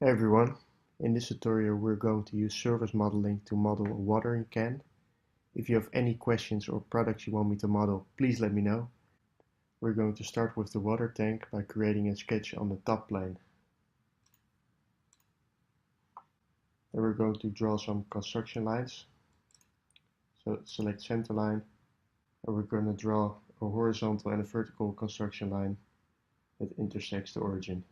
Hey everyone, in this tutorial we're going to use surface modeling to model a watering can. If you have any questions or products you want me to model, please let me know. We're going to start with the water tank by creating a sketch on the top plane. Then we're going to draw some construction lines. So select center line, and we're going to draw a horizontal and a vertical construction line that intersects the origin.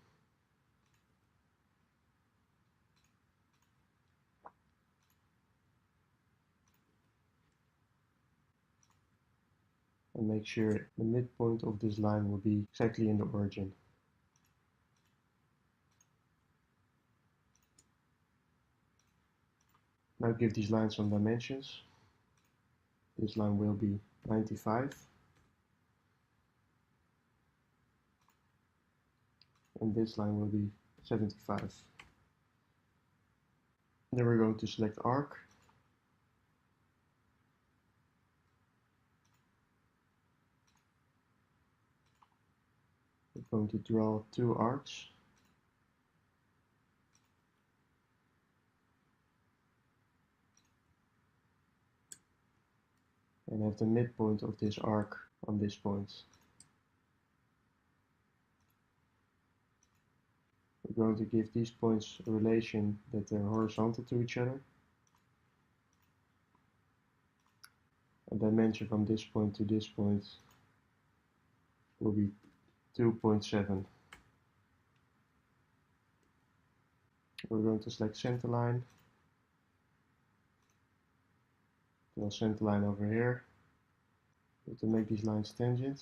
And make sure the midpoint of this line will be exactly in the origin. Now give these lines some dimensions. This line will be 95. And this line will be 75. Then we're going to select arc. We're going to draw two arcs. And have the midpoint of this arc on this point. We're going to give these points a relation that they're horizontal to each other. A dimension from this point to this point will be 2.7. We're going to select center line. Draw center line over here. We have to make these lines tangent.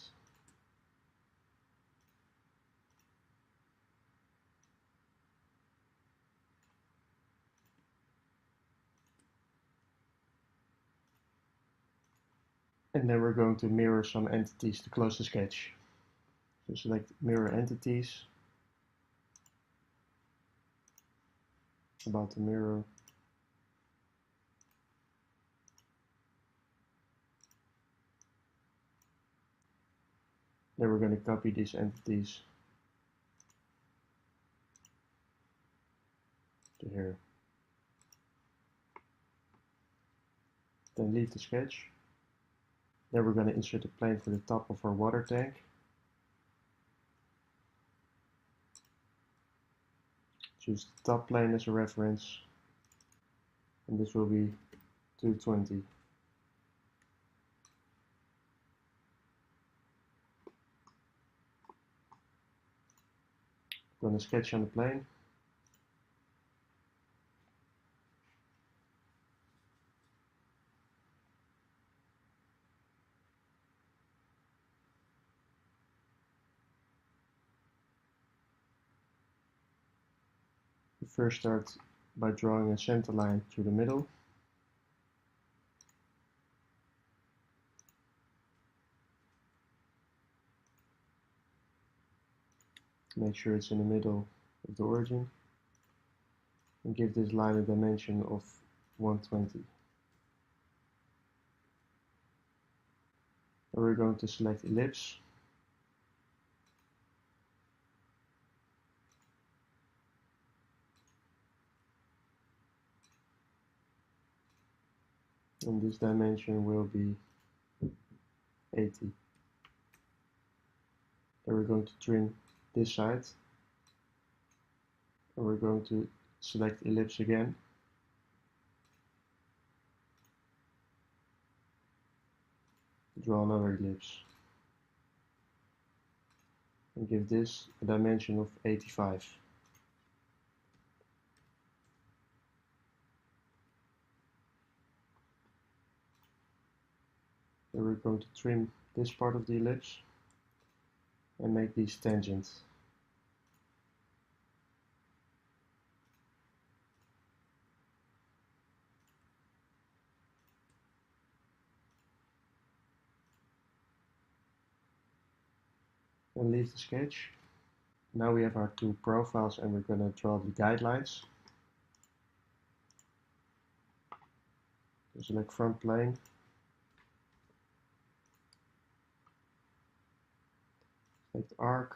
And then we're going to mirror some entities to close the sketch. So select mirror entities. About the mirror. Then we're going to copy these entities to here. Then leave the sketch. Then we're going to insert a plane for the top of our water tank. Choose the top plane as a reference. And this will be 220. I'm going to sketch on the plane. We first start by drawing a center line through the middle. Make sure it's in the middle of the origin. And give this line a dimension of 120. And we're going to select ellipse. And this dimension will be 80. Then we're going to trim this side. And we're going to select ellipse again. Draw another ellipse. And give this a dimension of 85. Then we're going to trim this part of the ellipse and make these tangents. And leave the sketch. Now we have our two profiles and we're going to draw the guidelines. So select front plane. Select arc.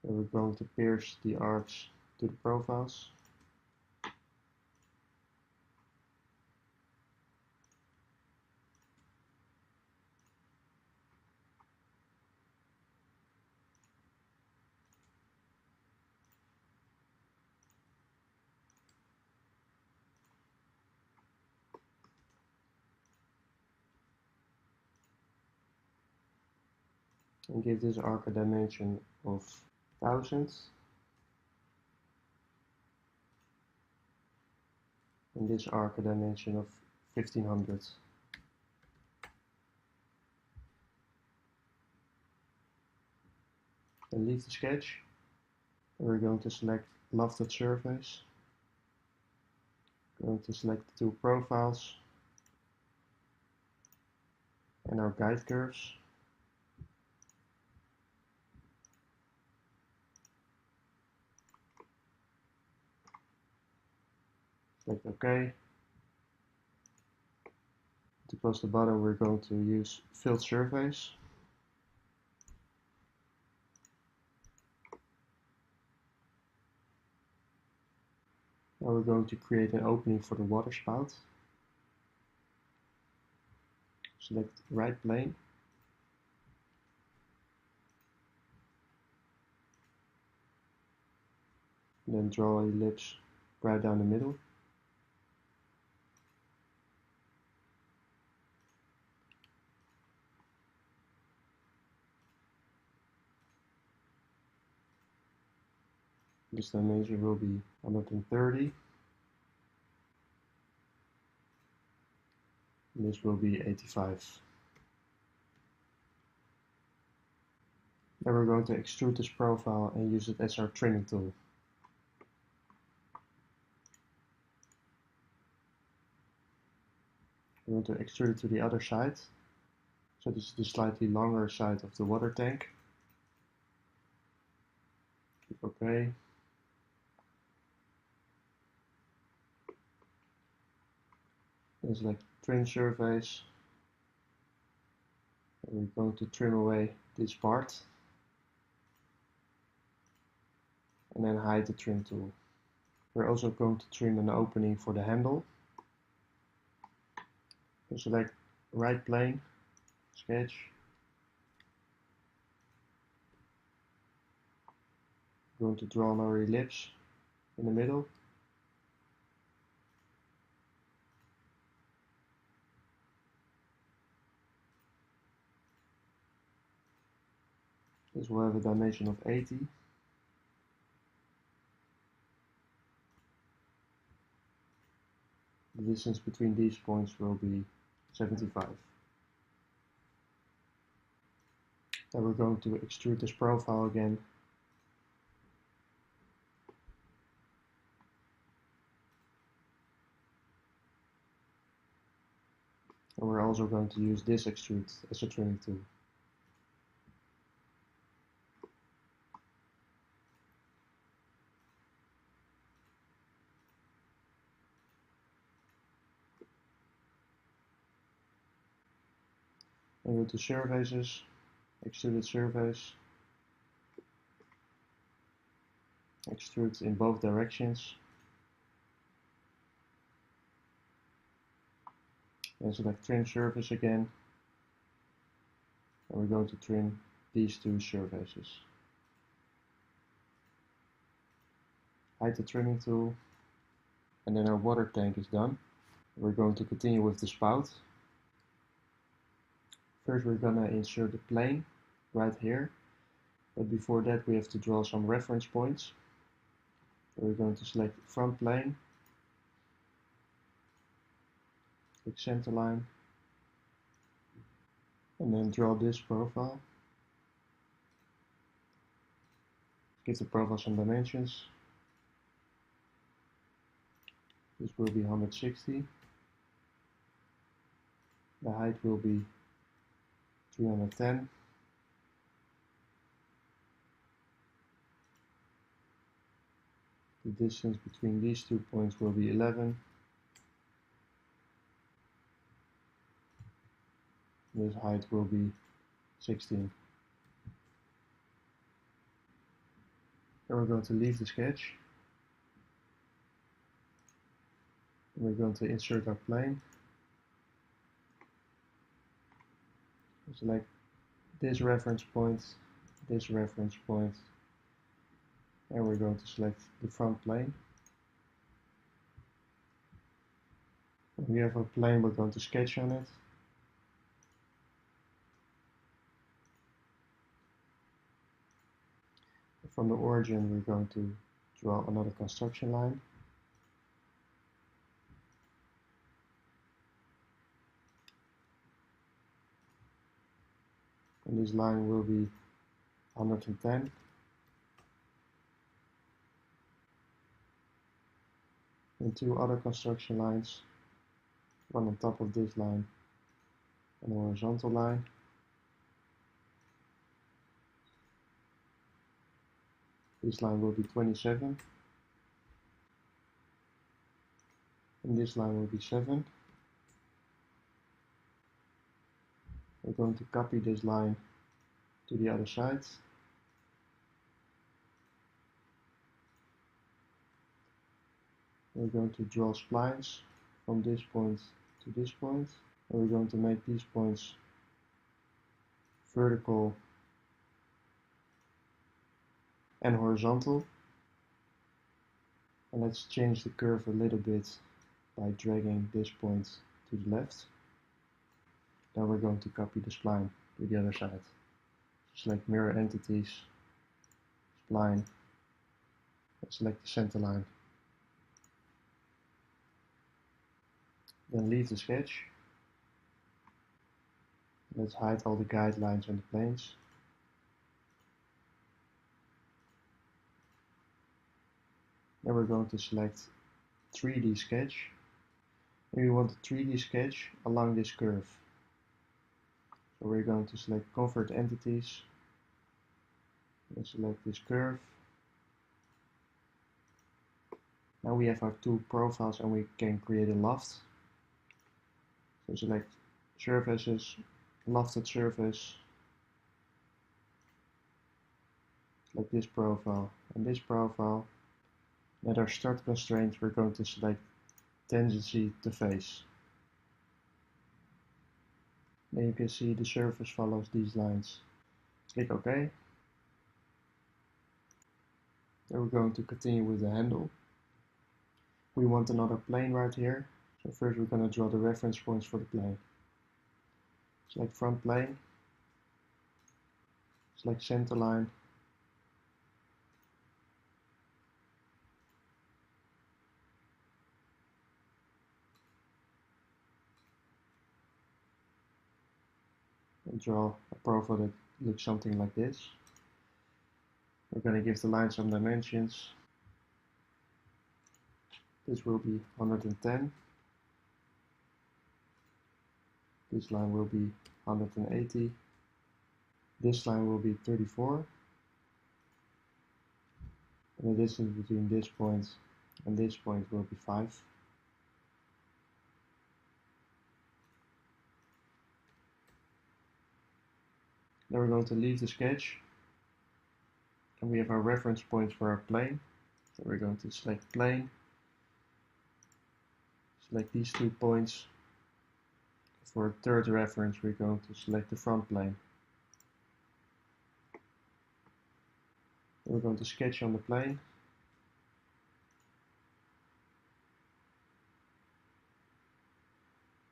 Then we're going to pierce the arcs to the profiles. And give this arc a dimension of 1000. And this arc a dimension of 1500. And leave the sketch. And we're going to select lofted surface. Going to select the two profiles and our guide curves. Select OK. To close the bottom, we're going to use filled surface. Now we're going to create an opening for the water spout. Select right plane. And then draw an ellipse right down the middle. This dimension will be 130. And this will be 85. Then we're going to extrude this profile and use it as our trimming tool. We're going to extrude it to the other side. So this is the slightly longer side of the water tank. Click OK. Then select trim surface. And we're going to trim away this part. And then hide the trim tool. We're also going to trim an opening for the handle. So select right plane, sketch. We're going to draw our ellipse in the middle. This will have a dimension of 80. The distance between these points will be 75. Then we're going to extrude this profile again. And we're also going to use this extrude as a trimming tool. And go to surfaces, extruded surface, extrude in both directions, and select trim surface again, and we're going to trim these two surfaces. Hide the trimming tool, and then our water tank is done. We're going to continue with the spout. First we're gonna insert the plane right here, but before that we have to draw some reference points. So we're going to select front plane, click center line, and then draw this profile. Give the profile some dimensions. This will be 160. The height will be 310. The distance between these 2 points will be 11. This height will be 16. Then we're going to leave the sketch. We're going to insert our plane. Select this reference point, and we're going to select the front plane. When we have our plane, we're going to sketch on it. From the origin, we're going to draw another construction line. And this line will be 110. And two other construction lines, one on top of this line and a horizontal line. This line will be 27. And this line will be 7. We're going to copy this line to the other side. We're going to draw splines from this point to this point. And we're going to make these points vertical and horizontal. And let's change the curve a little bit by dragging this point to the left. Then we're going to copy the spline to the other side. Select mirror entities, spline, and select the center line. Then leave the sketch. Let's hide all the guidelines and the planes. Then we're going to select 3D sketch. And we want a 3D sketch along this curve. So we're going to select convert entities. And select this curve. Now we have our two profiles and we can create a loft. So select surfaces, lofted surface. Select this profile and this profile. At our start constraint, we're going to select tendency to face. Then you can see the surface follows these lines. Click OK. Then we're going to continue with the handle. We want another plane right here. So first we're going to draw the reference points for the plane. Select front plane. Select center line. And draw a profile that looks something like this. We're going to give the line some dimensions. This will be 110. This line will be 180. This line will be 34. And the distance between this point and this point will be 5. Then we're going to leave the sketch. And we have our reference points for our plane. So we're going to select plane. Select these 2 points. For a third reference, we're going to select the front plane. Then we're going to sketch on the plane.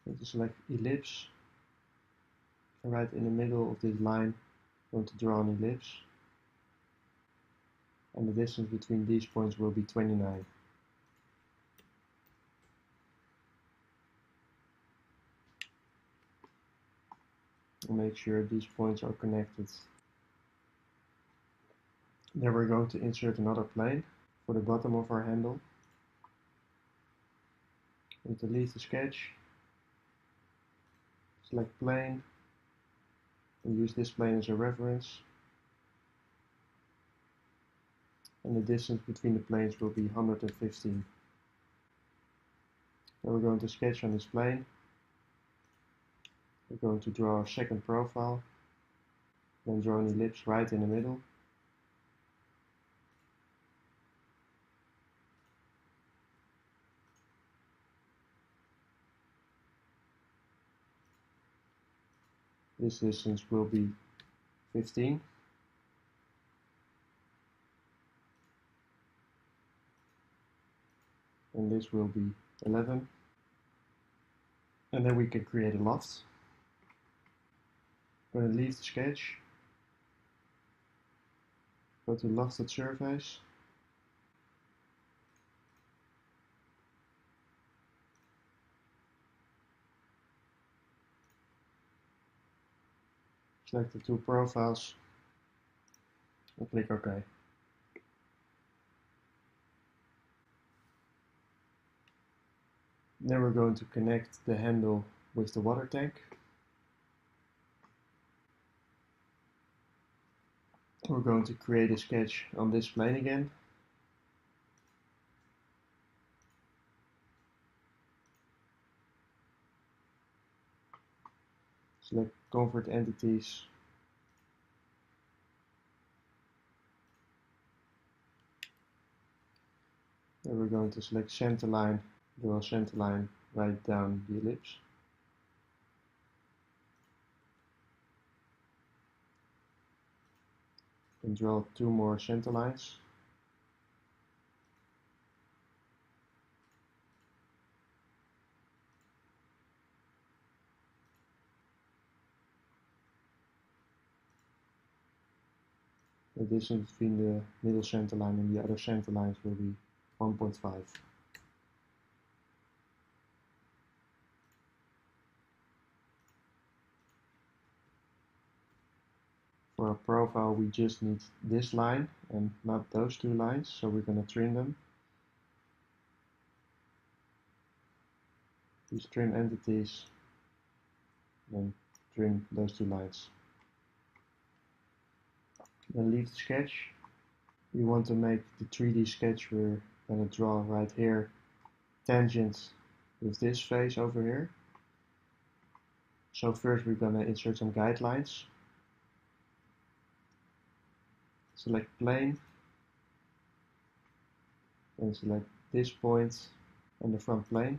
Going to select ellipse. And right in the middle of this line, I'm going to draw an ellipse. And the distance between these points will be 29. And make sure these points are connected. Then we're going to insert another plane for the bottom of our handle. And to leave the sketch, select plane, and use this plane as a reference. And the distance between the planes will be 115. Then we're going to sketch on this plane. We're going to draw our second profile, then draw an ellipse right in the middle. This distance will be 15. And this will be 11. And then we can create a loft. I'm going to leave the sketch, go to lofted surface, select the two profiles and click OK. Then we're going to connect the handle with the water tank. We're going to create a sketch on this plane again. Select convert entities. And we're going to select centerline, draw a centerline right down the ellipse. And draw two more center lines. The distance between the middle center line and the other center lines will be 1.5. For our profile we just need this line and not those two lines, so we're going to trim them. These trim entities, then trim those two lines. Then leave the sketch. We want to make the 3D sketch we're going to draw right here tangent with this face over here. So first we're going to insert some guidelines. Select plane, and select this point and the front plane.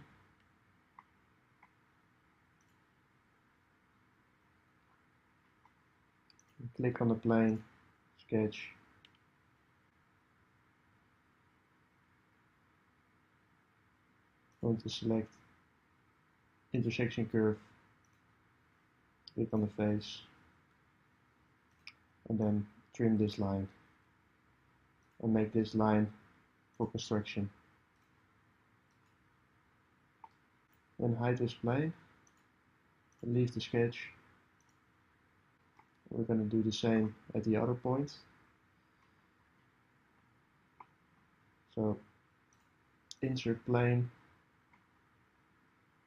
And click on the plane, sketch. I'm going to select intersection curve, click on the face, and then trim this line and make this line for construction. Then hide this plane and leave the sketch. We're going to do the same at the other point. So insert plane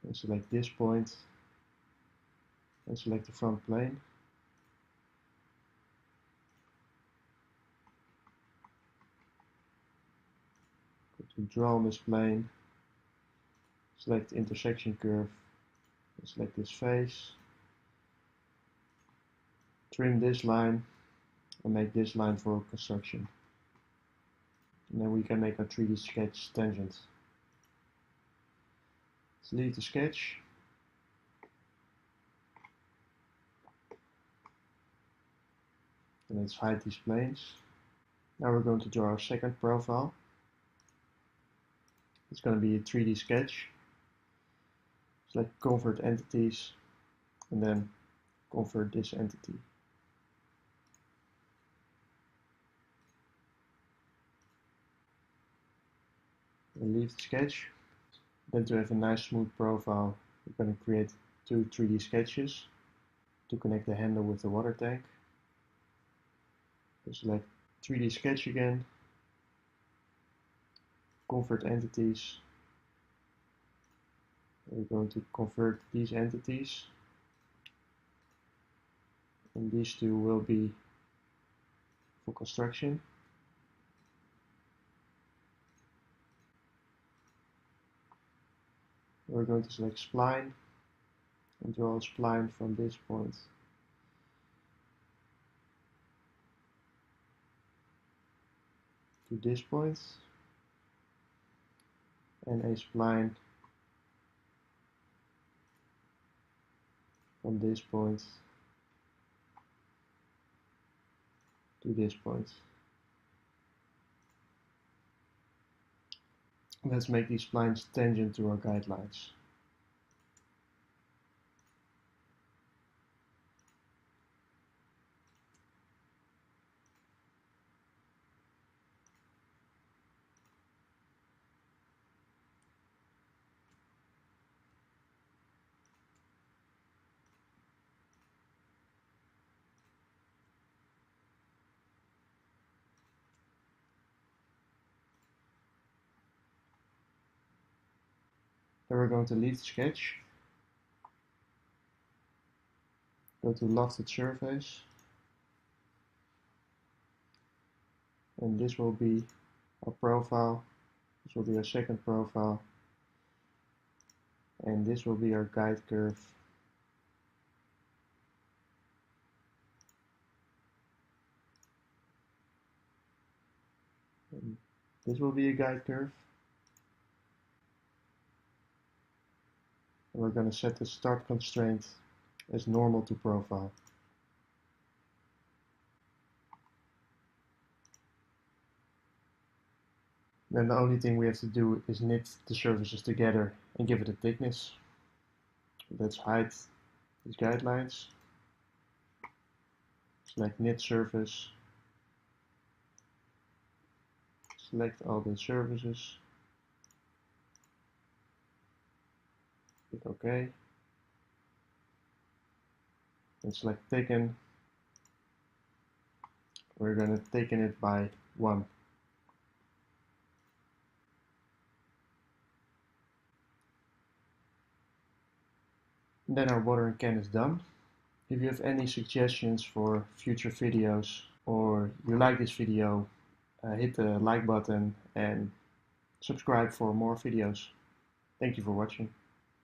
and select this point and select the front plane. Go to draw on this plane, select the intersection curve and select this face. Trim this line and make this line for construction. And then we can make a 3D sketch tangent. Let's leave the sketch. And let's hide these planes. Now we're going to draw our second profile. It's going to be a 3D sketch. Select convert entities and then convert this entity. And leave the sketch. Then to have a nice smooth profile, we're going to create two 3D sketches to connect the handle with the water tank. So select 3D sketch again, convert entities. We're going to convert these entities, and these two will be for construction. We're going to select spline and draw a spline from this point to this point, and a spline from this point to this point. Let's make these splines tangent to our guidelines. Then we're going to leave the sketch, go to lofted surface, and this will be our profile, this will be our second profile, and this will be our guide curve. And this will be a guide curve. And we're going to set the start constraint as normal to profile. Then the only thing we have to do is knit the surfaces together and give it a thickness. Let's hide these guidelines. Select knit surface. Select all the surfaces. Click OK. And select thicken. We're going to thicken it by 1. Then our watering can is done. If you have any suggestions for future videos or you like this video, hit the like button and subscribe for more videos. Thank you for watching.